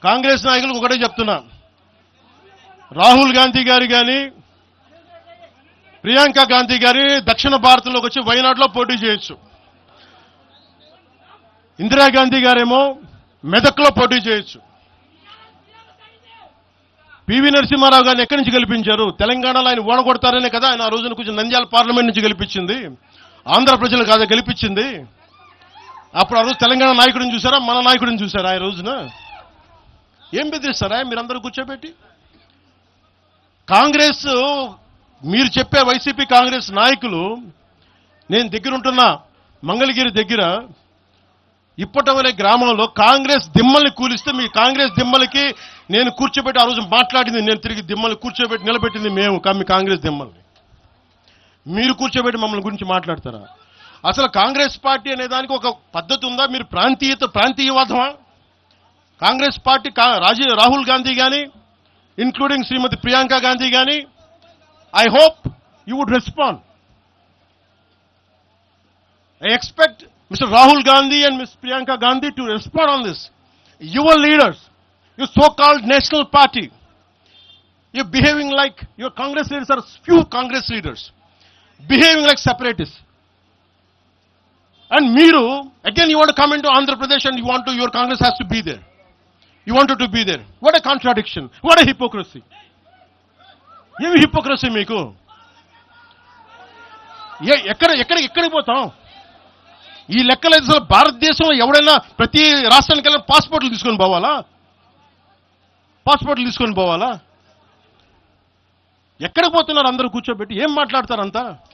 కాంగ్రెస్ నాయకులకు ఒకటే చెప్తున్నా, రాహుల్ గాంధీ గారు కానీ ప్రియాంక గాంధీ గారి దక్షిణ భారతంలోకి వచ్చి వైనాడులో పోటీ చేయొచ్చు. ఇందిరాగాంధీ గారేమో మెదక్లో పోటీ చేయొచ్చు. పివి నరసింహారావు గారిని ఎక్కడి నుంచి గెలిపించారు? తెలంగాణలో ఆయన ఓడగొడతారనే కదా ఆయన ఆ రోజున కొంచెం నంద్యాల పార్లమెంట్ నుంచి గెలిపించింది. ఆంధ్ర ప్రజలు కాదా గెలిపించింది? అప్పుడు ఆ రోజు తెలంగాణ నాయకుడిని చూసారా, మన నాయకుడిని చూసారా? ఆ రోజున ఏం బెదిరిస్తారా మీరందరూ కూర్చోబెట్టి? కాంగ్రెస్ మీరు చెప్పే వైసీపీ కాంగ్రెస్ నాయకులు, నేను దగ్గరుంటున్న మంగళగిరి దగ్గర ఇప్పటవలే గ్రామంలో కాంగ్రెస్ దిమ్మల్ని కూలిస్తే మీ కాంగ్రెస్ దిమ్మలకి నేను కూర్చోబెట్టి ఆ రోజు మాట్లాడింది, నేను తిరిగి దిమ్మల్ని కూర్చోబెట్టి నిలబెట్టింది మేము, మీ కాంగ్రెస్ దిమ్మల్ని మీరు కూర్చోబెట్టి మమ్మల్ని గురించి మాట్లాడతారా? అసలు కాంగ్రెస్ పార్టీ అనే దానికి ఒక పద్ధతి ఉందా? మీరు ప్రాంతీయవాదమా? కాంగ్రెస్ పార్టీ రాహుల్ గాంధీ కానీ ఇంక్లూడింగ్ శ్రీమతి ప్రియాంక గాంధీ కానీ, I hope you would respond. I expect Mr. Rahul Gandhi and Ms. Priyanka Gandhi to respond on this. Your leaders, your so-called national party, you're behaving like your Congress leaders are few Congress leaders, behaving like separatists. And Meeru, again you want to come into Andhra Pradesh and your Congress has to be there. You wanted to be there. What a contradiction. What a hypocrisy. ఏమి hypocrisy మీకు? ఎక్కడికి పోతాం? ఈ లెక్కలు అసలు భారతదేశంలో ఎవడైనా ప్రతి రాష్ట్రానికి వెళ్ళిన పాస్పోర్ట్లు తీసుకొని పోవాలా? ఎక్కడికి పోతున్నారు అందరూ కూర్చోబెట్టి? ఏం మాట్లాడతారంతా?